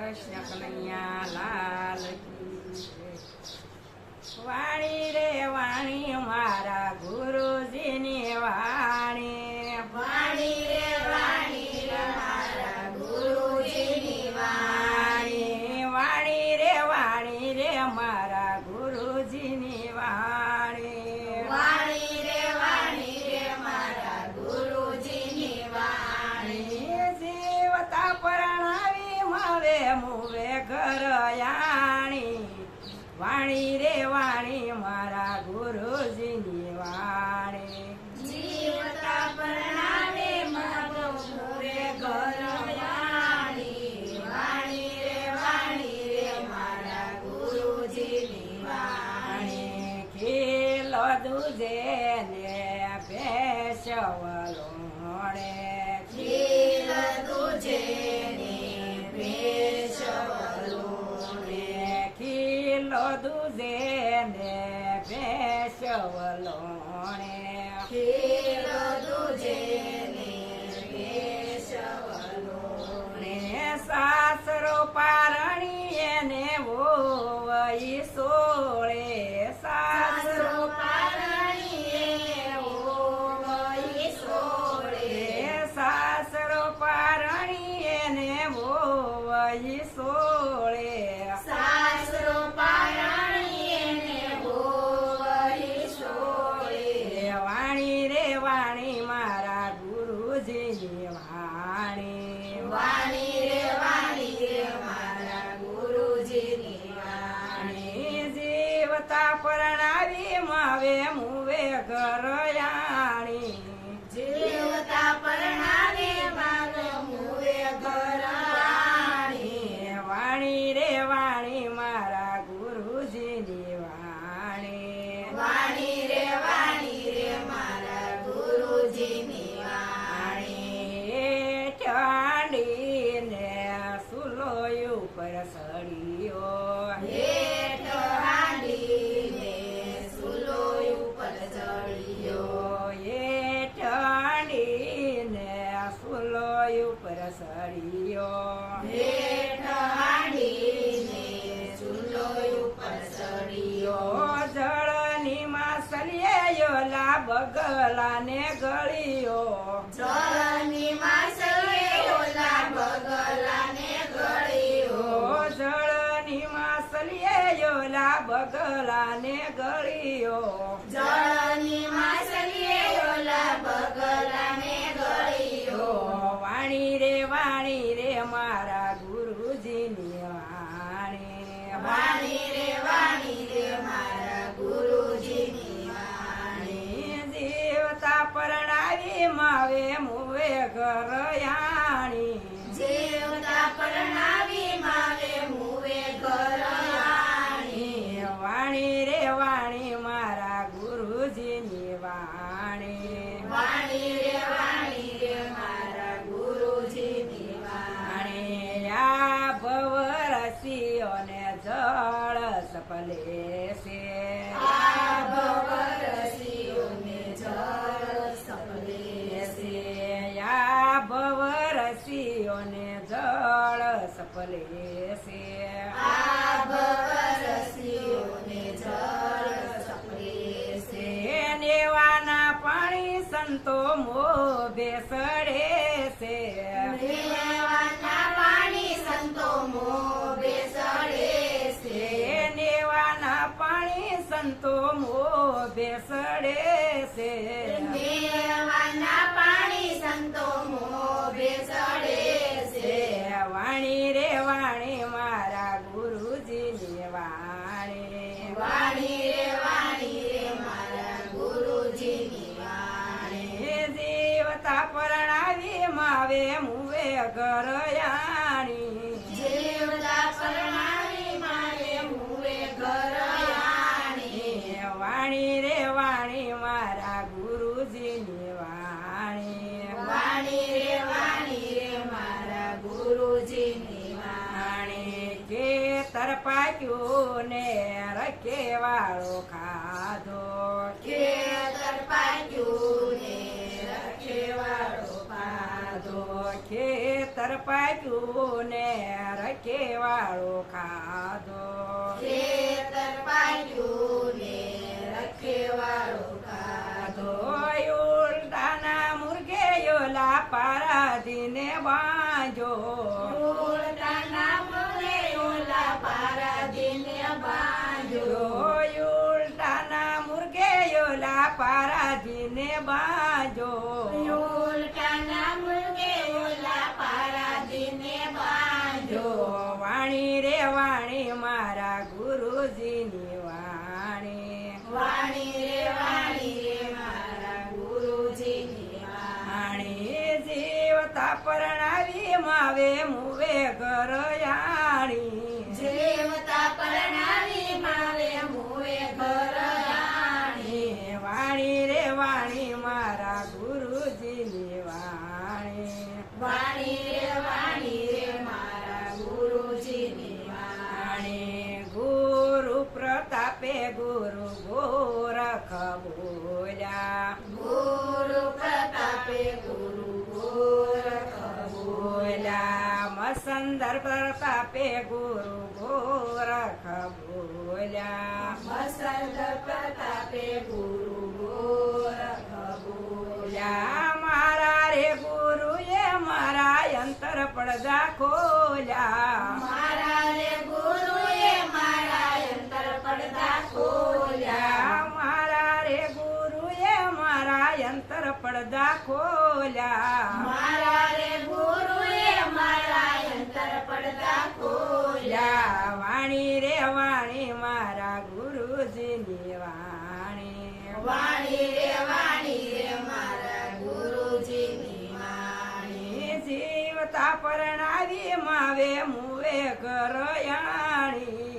કૃષ્ણ કનૈયા લાલ કી જય. વાણી રે વાણી મારા ગુરુજીની વાણી, વાણી રે વાણી રે મારા ગુરુજીની વાણી, વાણી રે વાણી રે મારા ગુરુજીની વાણી, વાણી રે વાણી રે મારા ગુરુજીની વાણી. જીવતા પરણાવી માવે મુવે ઘર યાણી, વાણી રે વાણી મારા ગુરુજીની વાણી. જીવતા પરણાવે મારો મોરે ઘર વાણી, વાણી રે વાણી રે મારા ગુરુજીની વાણી. ખીલો દૂધે ને ભેંસવલોણે, ખીલ તુજે ને ભેષવલોને, ખીલો દૂધે ને ભેંસવલોણે, ખીલ તુજે ને ભેષવલોને. સાસરો પારણીએ ને વોવઈ સોળે, સાસરો પારણીએ ઓવઈ સોળે, સાસરો પારણીએ ને વોવઈ સોળે, સાસરો પારણીએ ને ઓવઈ સોળે. વાણી રે વાણી મારા ગુરુજીની વાણી, વાણી રે વાણી રે મારા ગુરુજીની વાણી. જીવતા પરણાવી માવે મુવે ઘર યાણી, જીવતા પરણાવે મારો મુવે ઘર વાણી, વાણી રે વાણી મારા ગુરુજીની વાણી, વાણી રે વાણી રે મારા ગુરુજીની વાણી. ઠાંડીને સુલોય ઉપર સળિયો, હેઠ હાંડીને સુલોય ઉપર ચડ્યો, ઠાંડીને સુલોય ઉપર સળિયો, હેઠ હાંડીને સુલોય ઉપર ચડ્યો. જળની માસલીએ યોલા બગલાને ગળિયો, જળની માસલીએ ઓલા બગલાને ગળ્યો, જળની માસલીએ યોલા બગલાને ગળિયો, જળની માસલીએ ઓલા બગલાને ગળ્યો. વાણી રે મારા ગુરુજીની વાણી, વાણી રે વાણી રે મારા ગુરુજીની વાણી. જીવતા પરણાવી માવે મુવે ઘર યાણી, જીવતા પરણાવી માવે મુવે ઘર વાણી, વાણી રે વાણી મારા ગુરુજીની વાણી, વાણી રે વાણી રે મારા ગુરુજીની વાણી. આ ભવરસીઓને જળ સપલે છે, આ ભવરસીઓને જળ સપલે છે, આ ભવરસીઓને જળ સપલે છે, આ ભવરસીઓને જળ સપલે છે. નેવાના પાણી સંતો મોભે સડે છે, દેવાના પાણી સંતો મોભે સડે છે, નેવાના પાણી સંતો મોભે સડે છે, દેવાના પાણી સંતો મોભે સડે છે. વાણી રે વાણી મારા ગુરુજીની વાણી, વાણી રે વાણી રે મારા ગુરુજીની વાણી. જીવતા પરણાવી માવે મુવે ઘર યાણી, જીવતા પરણાવી મારે મુવે ઘર વાણી, વાણી રે વાણી મારા ગુરુજીની વાણી, વાણી રે વાણી રે મારા ગુરુજીની વાણી. ખેતર પાક્યું ને રખે વાળો ખાધો, ખેતર પાક્યું ને રખેવાળો પાધો, ખેતર પાક્યું ને રખેવાળો ખાધો ખેતર પાક્યું ને રખેવાળો ખાધો ઉલટાના મુર્ગે યોલા પારાધીને બાંજો ઉલટાના મુર્ગે ઓલા પારાધીને બાંધ્યો ઉલટાના મુર્ગે યોલા પારાધીને બાંજો ઉલટાના મુર્ગે ઓલા પારાધીને બાંધ્યો વાણી રે વાણી મારા ગુરુજીની વાણી વાણી રે મારા ગુરુજીની વાણી જીવતા પરણાવી માવે મુવે ગરયાણી જેવતા પરણાવી મારે મુએ ઘર આણી વાણી રે વાણી મારા ગુરુજીની વાણી વાણી રે મારા ગુરુજીની વાણી ગુરુ પ્રતાપે ગુરુ ગોરખ બોલ્યા ગુરુ પ્રતાપે ગુરુ ગોરખ બોલ્યા મસંદર પ્રતાપે ગુરુ ગોરખ બોલ્યા મસંદ પ્રતાપે ગુરુ ગોરખ બોલ્યા મારા રે ગુરુએ મારા અંતર પડદા ખોલ્યા મારા રે ગુરુએ મારા અંતર પડદા ખોલ્યા મારા રે ગુરુએ મારા અંતર પડદા ખોલ્યા મારા રે ગુરુએ મારા અંતર પડદા ખોલ્યા વાણી રે વાણી મારા ગુરુજીની વાણી વાણી રે મારા ગુરુજીની વાણી જીવતા પરણાવી માવે મુવે ગરયાણી